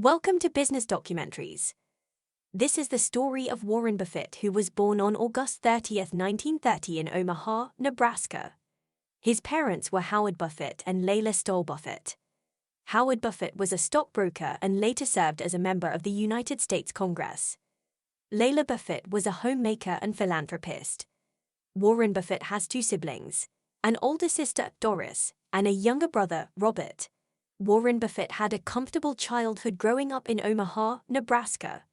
Welcome to Business Documentaries. This is the story of Warren Buffett, who was born on August 30th, 1930 in Omaha, Nebraska. His parents were Howard Buffett and Layla Stoll Buffett. Howard Buffett was a stockbroker and later served as a member of the United States Congress. Layla Buffett was a homemaker and philanthropist. Warren Buffett has two siblings, an older sister, Doris, and a younger brother, Robert. Warren Buffett had a comfortable childhood growing up in Omaha, Nebraska.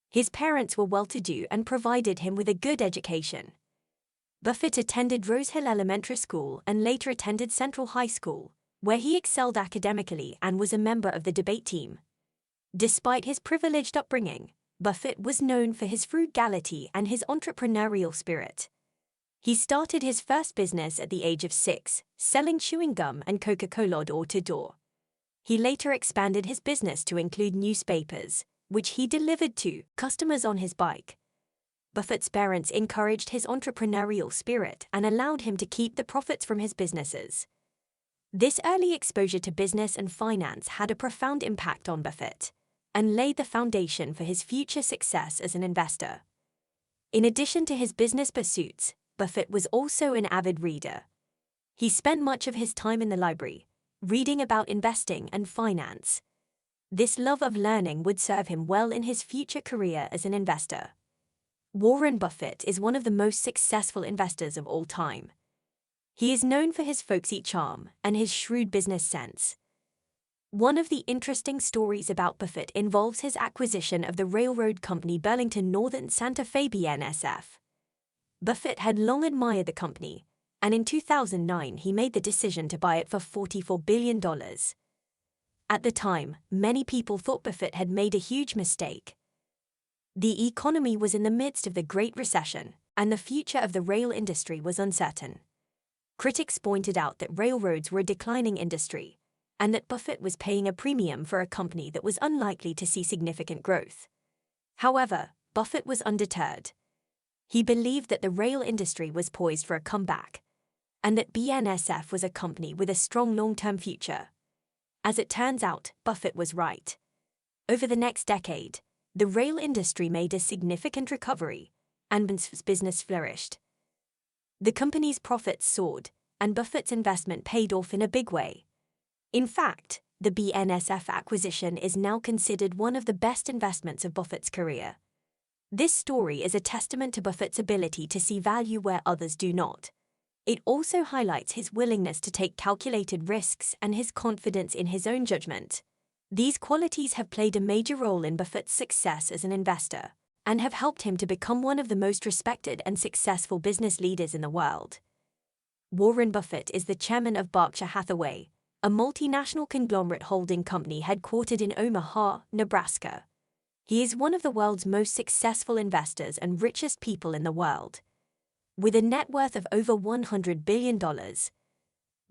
His parents were well-to-do and provided him with a good education. Buffett attended Rose Hill Elementary School and later attended Central High School, where he excelled academically and was a member of the debate team. Despite his privileged upbringing, Buffett was known for his frugality and his entrepreneurial spirit. He started his first business at the age of 6, selling chewing gum and Coca-Cola door-to-door. He later expanded his business to include newspapers, which he delivered to customers on his bike. Buffett's parents encouraged his entrepreneurial spirit and allowed him to keep the profits from his businesses. This early exposure to business and finance had a profound impact on Buffett and laid the foundation for his future success as an investor. In addition to his business pursuits, Buffett was also an avid reader. He spent much of his time in the library, reading about investing and finance. This love of learning would serve him well in his future career as an investor. Warren Buffett is one of the most successful investors of all time. He is known for his folksy charm and his shrewd business sense. One of the interesting stories about Buffett involves his acquisition of the railroad company Burlington Northern Santa Fe BNSF. Buffett had long admired the company, and in 2009 he made the decision to buy it for $44 billion. At the time, many people thought Buffett had made a huge mistake. The economy was in the midst of the Great Recession, and the future of the rail industry was uncertain. Critics pointed out that railroads were a declining industry, and that Buffett was paying a premium for a company that was unlikely to see significant growth. However, Buffett was undeterred. He believed that the rail industry was poised for a comeback, and that BNSF was a company with a strong long-term future. As it turns out, Buffett was right. Over the next decade, the rail industry made a significant recovery, and BNSF's business flourished. The company's profits soared, and Buffett's investment paid off in a big way. In fact, the BNSF acquisition is now considered one of the best investments of Buffett's career. This story is a testament to Buffett's ability to see value where others do not. It also highlights his willingness to take calculated risks and his confidence in his own judgment. These qualities have played a major role in Buffett's success as an investor and have helped him to become one of the most respected and successful business leaders in the world. Warren Buffett is the chairman of Berkshire Hathaway, a multinational conglomerate holding company headquartered in Omaha, Nebraska. He is one of the world's most successful investors and richest people in the world. With a net worth of over $100 billion,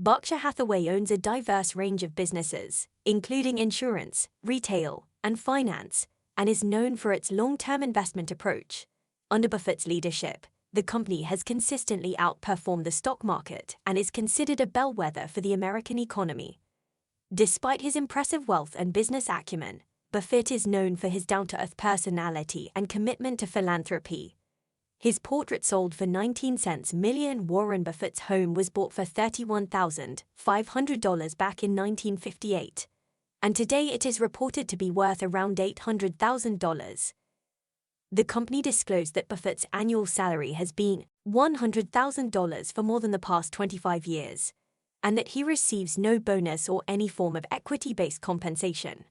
Berkshire Hathaway owns a diverse range of businesses, including insurance, retail, and finance, and is known for its long-term investment approach. Under Buffett's leadership, the company has consistently outperformed the stock market and is considered a bellwether for the American economy. Despite his impressive wealth and business acumen, Buffett is known for his down-to-earth personality and commitment to philanthropy. His portrait sold for 19 cents million. Warren Buffett's home was bought for $31,500 back in 1958, and today it is reported to be worth around $800,000. The company disclosed that Buffett's annual salary has been $100,000 for more than the past 25 years, and that he receives no bonus or any form of equity-based compensation.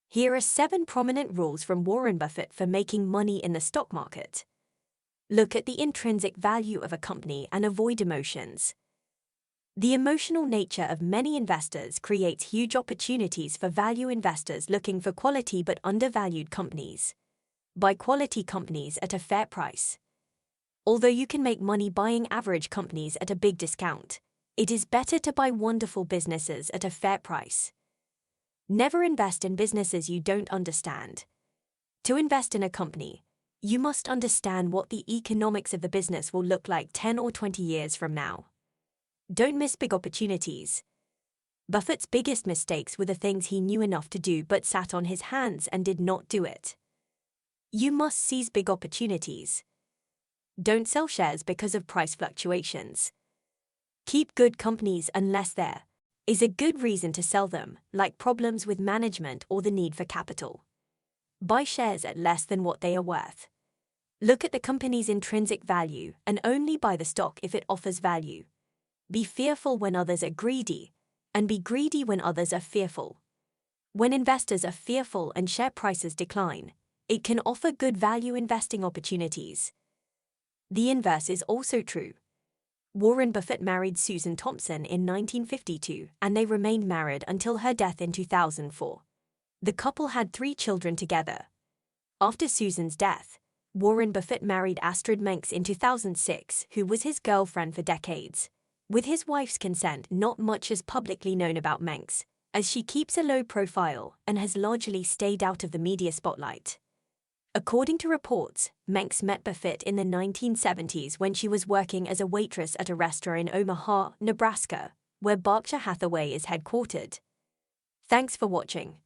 Here are 7 prominent rules from Warren Buffett for making money in the stock market. Look at the intrinsic value of a company and avoid emotions. The emotional nature of many investors creates huge opportunities for value investors looking for quality but undervalued companies. Buy quality companies at a fair price. Although you can make money buying average companies at a big discount, it is better to buy wonderful businesses at a fair price. Never invest in businesses you don't understand. To invest in a company, you must understand what the economics of the business will look like 10 or 20 years from now. Don't miss big opportunities. Buffett's biggest mistakes were the things he knew enough to do but sat on his hands and did not do it. You must seize big opportunities. Don't sell shares because of price fluctuations. Keep good companies unless there is a good reason to sell them, like problems with management or the need for capital. Buy shares at less than what they are worth. Look at the company's intrinsic value and only buy the stock if it offers value. Be fearful when others are greedy, and be greedy when others are fearful. When investors are fearful and share prices decline, it can offer good value investing opportunities. The inverse is also true. Warren Buffett married Susan Thompson in 1952, and they remained married until her death in 2004. The couple had 3 children together. After Susan's death, Warren Buffett married Astrid Menks in 2006, who was his girlfriend for decades. With his wife's consent, not much is publicly known about Menks, as she keeps a low profile and has largely stayed out of the media spotlight. According to reports, Menks met Buffett in the 1970s when she was working as a waitress at a restaurant in Omaha, Nebraska, where Berkshire Hathaway is headquartered. Thanks for watching.